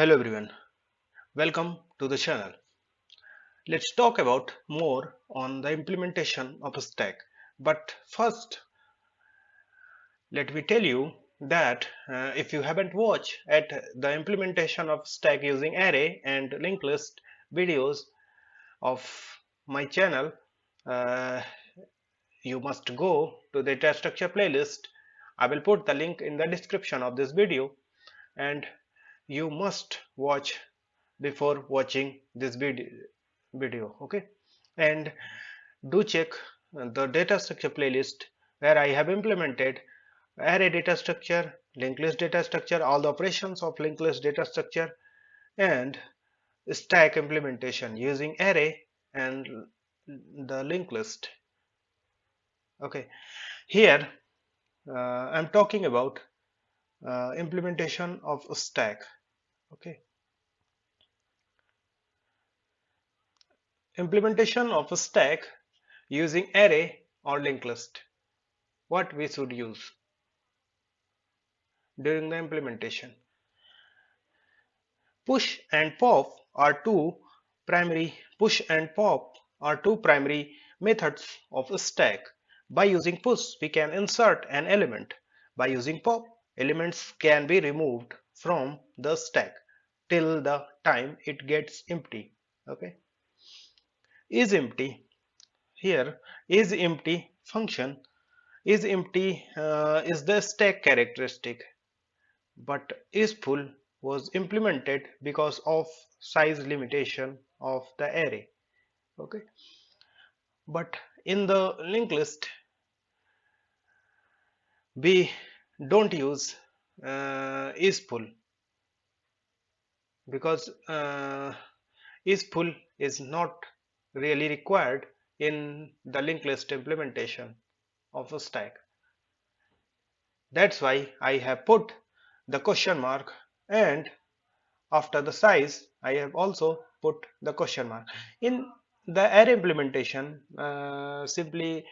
Hello everyone, welcome to the channel. Let's talk about more on the implementation of a stack. But first, let me tell you that if you haven't watched at the implementation of stack using array and linked list videos of my channel, uh, you must go to the data structure playlist. I will put the link in the description of this video, and you must watch before watching this video. Okay, and do check the data structure playlist where I have implemented array data structure, linked list data structure, all the operations of linked list data structure, and stack implementation using array and the linked list. Okay, here I'm talking about implementation of a stack. Okay, implementation of a stack using array or linked list. What we should use during the implementation. Push and pop are two primary methods of a stack. By using push, we can insert an element. By using pop, elements can be removed from the stack till the time it gets empty. Okay, is empty. Here is empty function is empty is the stack characteristic, but is full was implemented because of size limitation of the array. Okay, but in the linked list we don't use is full, because is full is not really required in the linked list implementation of a stack. That's why I have put the question mark, and after the size I have also put the question mark. In the array implementation, simply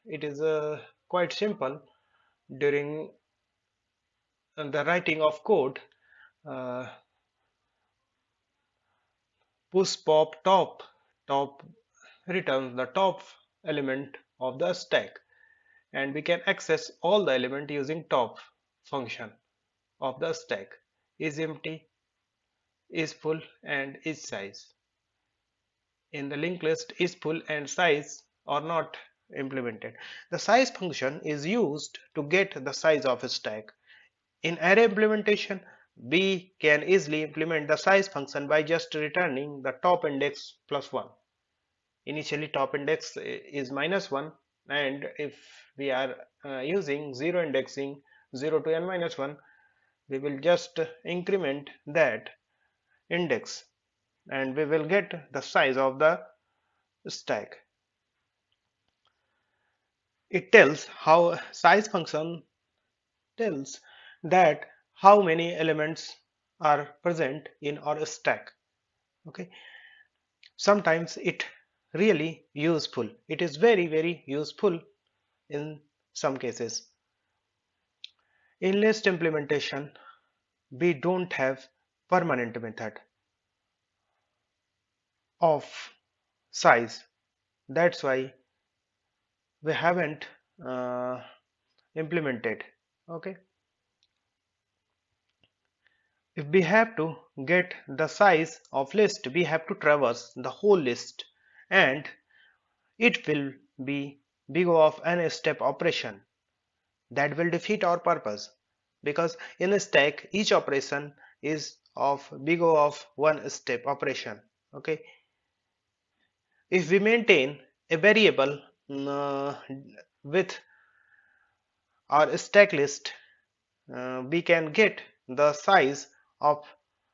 it is quite simple. During the writing of code, uh, push pop top returns the top element of the stack, and we can access all the element using top function of the stack. Is empty, is full, and is size. In the linked list, is full and size are not implemented. The size function is used to get the size of a stack. In array implementation, we can easily implement the size function by just returning the top index plus 1. Initially top index is -1, and if we are using 0 indexing 0 to n minus 1, we will just increment that index and we will get the size of the stack. It tells how size function tells that how many elements are present in our stack. Okay, sometimes it really useful. It is very useful in some cases. In list implementation, we don't have permanent method of size. That's why we haven't implemented. Okay, if we have to get the size of list, we have to traverse the whole list, and it will be big of an step operation that will defeat our purpose, because in a stack each operation is of big O of one step operation. Okay, if we maintain a variable with our stack list, we can get the size of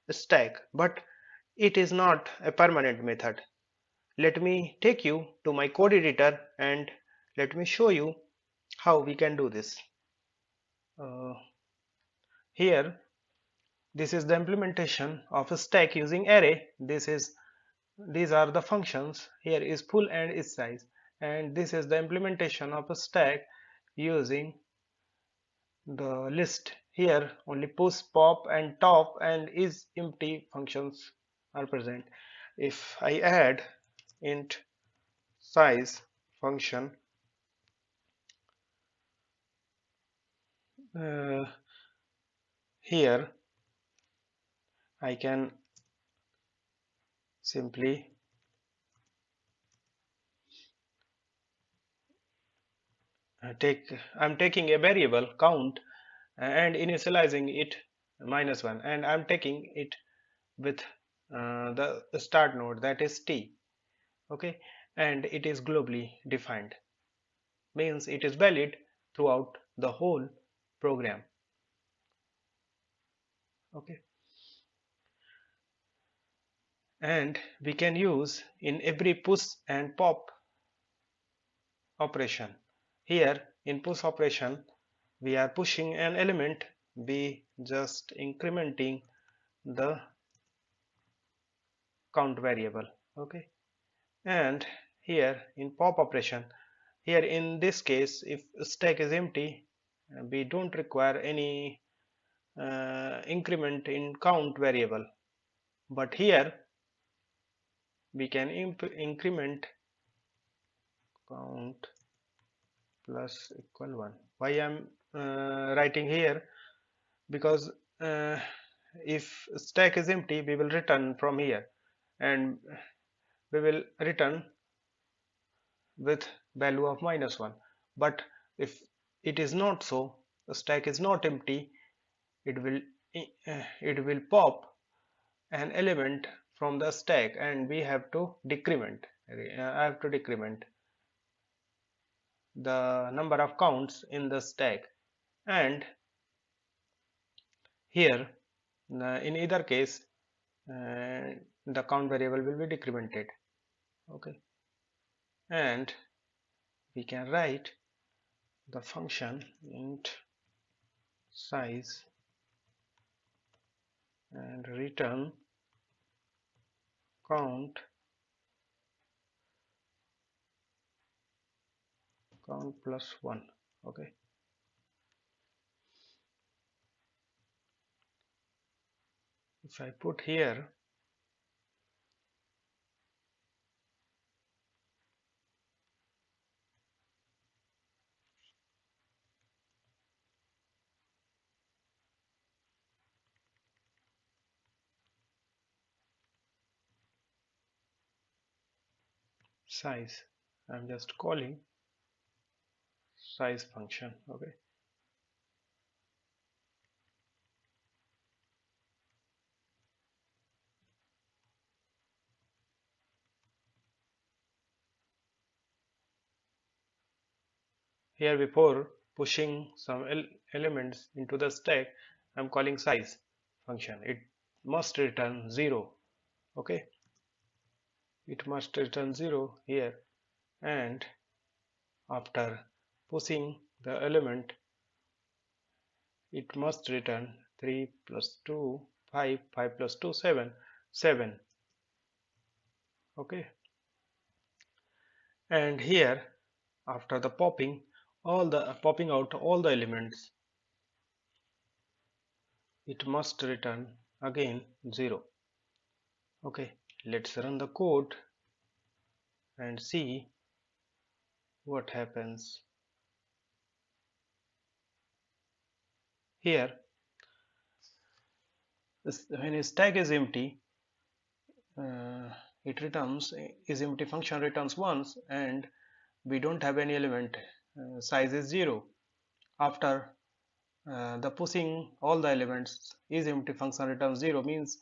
stack, but it is not a permanent method. Let me take you to my code editor and let me show you how we can do this. Here, this is the implementation of a stack using array. These are the functions. Here is full and is size, and this is the implementation of a stack using the list. here only push, pop and top and is empty functions are present. If I add int size function, uh, here I can simply I'm taking a variable count and initializing it -1, and I'm taking it with the start node, that is t. Okay, and it is globally defined, means it is valid throughout the whole program. Okay, and we can use in every push and pop operation. Here in push operation we are pushing an element, we just incrementing the count variable. Okay, and here in pop operation, here in this case if stack is empty, we don't require any increment in count variable, but here we can increment count plus equal 1. Why I'm writing here? Because uh, if stack is empty we will return from here and we will return with value of -1, but if it is not so, the stack is not empty, it will pop an element from the stack and we have to decrement. I have to decrement the number of counts in the stack, and here in either case the count variable will be decremented. Okay, and we can write the function int size and return count plus 1. Okay, if I put here size, I'm just calling size function. Okay, here before pushing some elements into the stack, I'm calling size function. It must return 0. Okay, it must return 0 here, and after pushing the element it must return 3 plus 2 5, 5 plus 2 7, 7. Okay, and here after the popping out all the elements, it must return again 0. Okay, let's run the code and see what happens. Here when a stack is empty, uh, it returns is empty function returns once and we don't have any element, size is 0. After the pushing all the elements, is empty function returns 0, means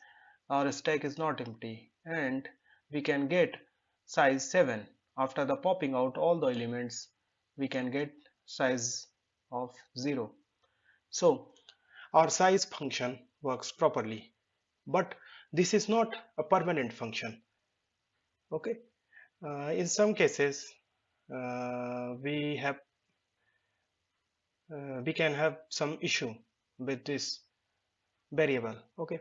our stack is not empty and we can get size 7. After the popping out all the elements we can get size of 0. So our size function works properly, but this is not a permanent function. Okay, in some cases we can have some issue with this variable. Okay,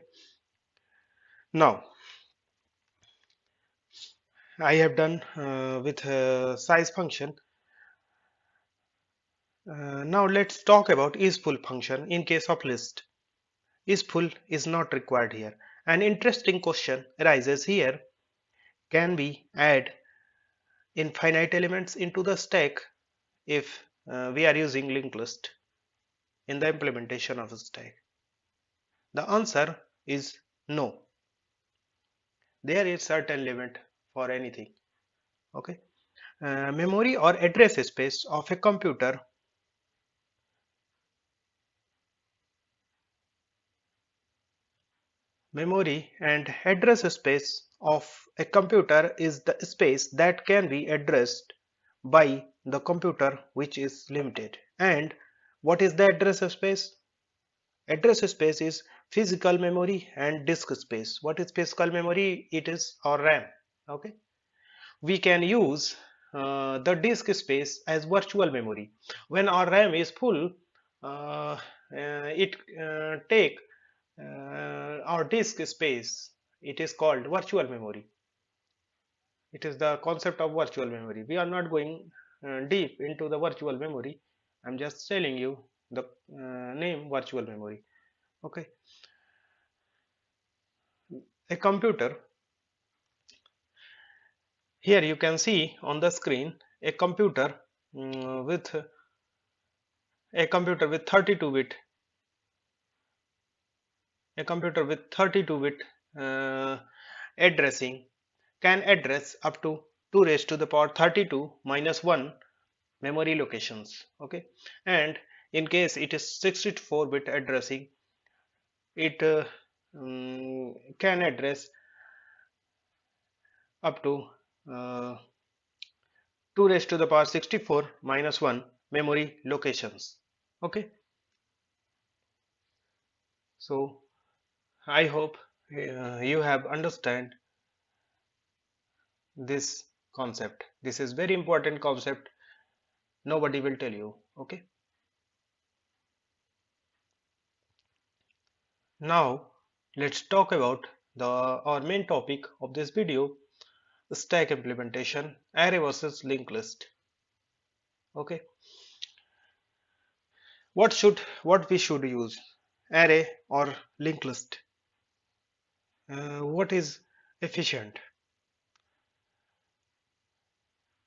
now I have done with size function. Now let's talk about isFull function in case of list. IsFull is not required here. An interesting question arises here. Can we add infinite elements into the stack if we are using linked list in the implementation of a stack? The answer is no. There is certain limit for anything. Okay. Memory or address space of a computer Memory and address space of a computer is the space that can be addressed by the computer, which is limited. And what is the address space? Address space is physical memory and disk space. What is physical memory? It is our RAM. Okay. We can use the disk space as virtual memory. When our RAM is full, it take our disk space. It is called virtual memory. It is the concept of virtual memory. We are not going deep into the virtual memory. I'm just telling you the name virtual memory. Okay. A computer. Here you can see on the screen a computer with a computer with 32-bit a computer with 32-bit addressing can address up to 2 raised to the power 32 minus 1 memory locations. Okay, and in case it is 64-bit addressing, it can address up to 2 raised to the power 64 minus 1 memory locations. Okay, so I hope you have understand this concept. This is very important concept. Nobody will tell you. Okay. Now let's talk about our main topic of this video, stack implementation, array versus linked list. Okay. What we should use, array or linked list? What is efficient?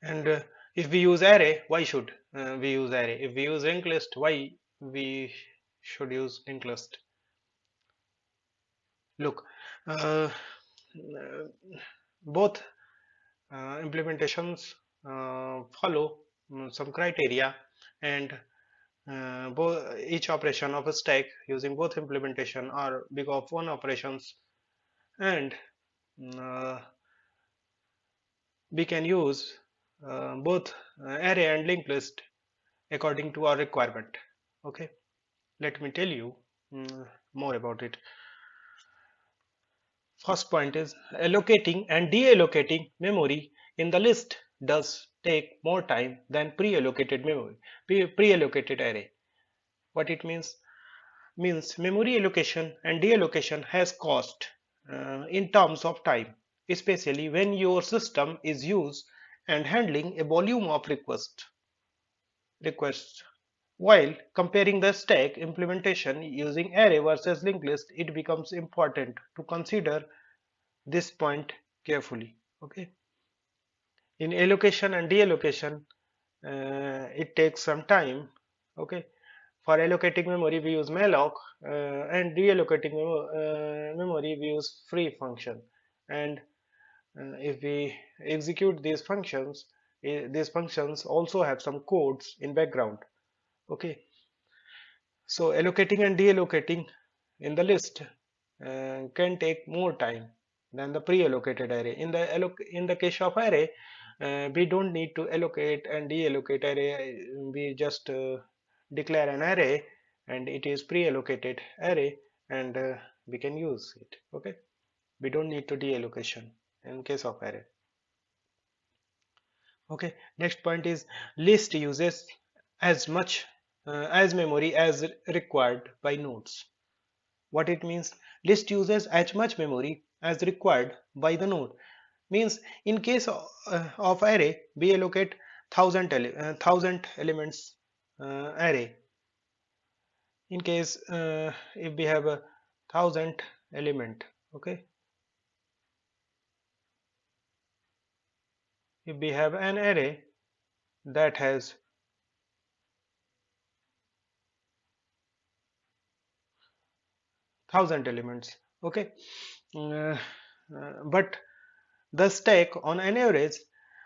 And if we use array, why should we use array? If we use linked list, why we should use linked list? Look, both implementations follow some criteria, and each operation of a stack using both implementation are big of one operations, and uh, we can use both array and linked list according to our requirement. Okay, let me tell you more about it. First point is allocating and deallocating memory in the list does take more time than pre-allocated memory, pre-allocated array. What it means memory allocation and deallocation has cost in terms of time, especially when your system is used and handling a volume of requests. While comparing the stack implementation using array versus linked list, it becomes important to consider this point carefully. Okay, in allocation and deallocation, it takes some time. Okay, for allocating memory we use malloc, and reallocating memory we use free function. And if we execute these functions also have some codes in background. Okay, so allocating and deallocating in the list can take more time than the pre-allocated array. In the case of array, we don't need to allocate and deallocate array. We just declare an array, and it is pre-allocated array, and we can use it. Okay, we don't need to deallocation in case of array. Okay, next point is list uses as much as memory as required by nodes. What it means, list uses as much memory as required by the node. Means in case of array we allocate 1000 elements array. In case if we have a 1000 element, okay, if we have an array that has 1000 elements, okay, uh, but the stack on an average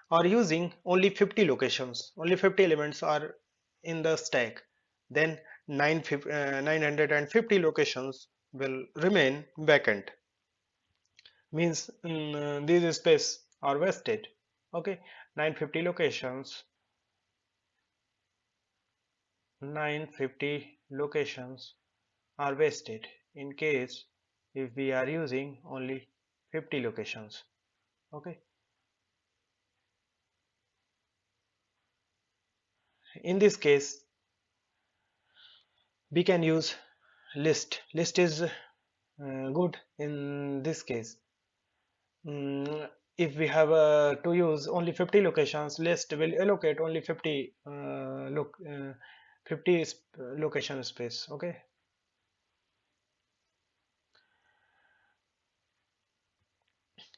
are using only 50 locations, only 50 elements are in the stack, then 950 locations will remain vacant, means these space are wasted, okay. 950 locations, 950 locations are wasted in case if we are using only 50 locations, okay. In this case we can use list is good in this case. If we have to use only 50 locations, list will allocate only 50 50 location space, okay.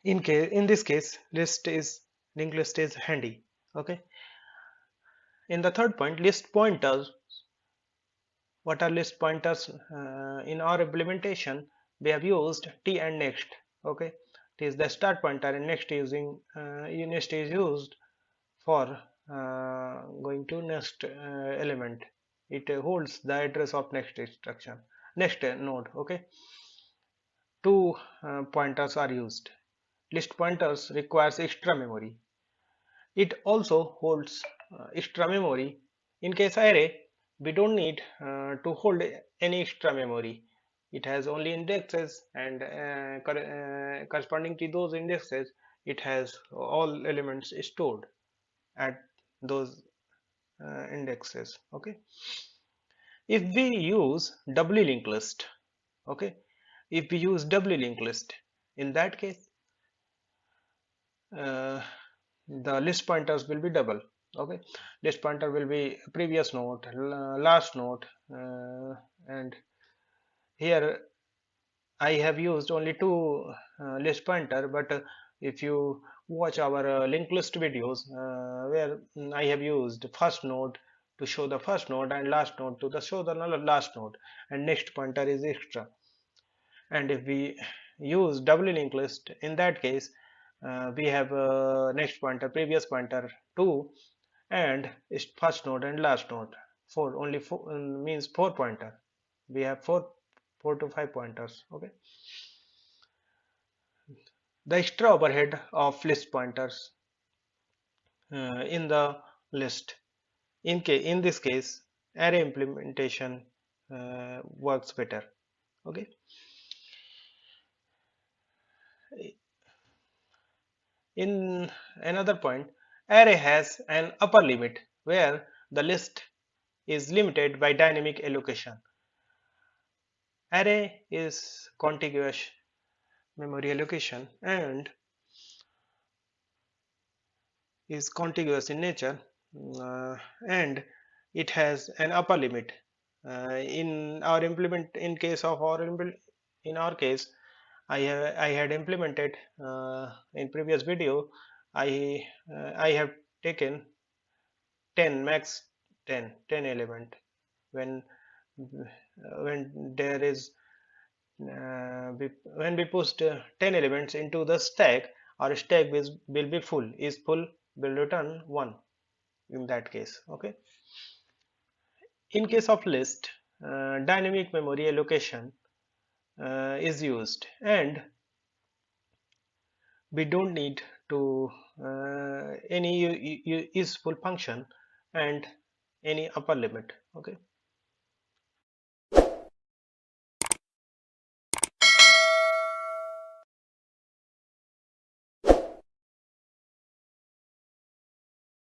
In this case linked list is handy, okay. In the third point, list pointers. What are list pointers? In our implementation we have used t and next, okay. T is the start pointer and next next is used for going to next element. It holds the address of next instruction, next node, okay. Two pointers are used. List pointers requires extra memory. It also holds extra memory. In case array, we don't need to hold any extra memory. It has only indexes and corresponding to those indexes, it has all elements stored at those indexes, okay. If we use doubly linked list, okay, if we use doubly linked list, in that case uh, the list pointers will be double, okay. List pointer will be previous node, last node, and here I have used only two list pointer, but if you watch our linked list videos where I have used first node to show the first node and last node to the show the last node, and next pointer is extra. And if we use doubly linked list, in that case we have next pointer, previous pointer, 2, and first node and last node, 4, only 4 means 4 pointer. We have 4 to 5 pointers, okay. The extra overhead of list pointers in the list, in this case array implementation works better, okay. In another point, array has an upper limit where the list is limited by dynamic allocation. Array is contiguous memory allocation and is contiguous in nature, uh, and it has an upper limit. In case of in our case, I had implemented in previous video. I have taken 10 max 10 element when there is when we post 10 elements into the stack, our stack will be full, is full will return 1 in that case, okay. In case of list, dynamic memory allocation is used, and we don't need to any useful function and any upper limit, okay.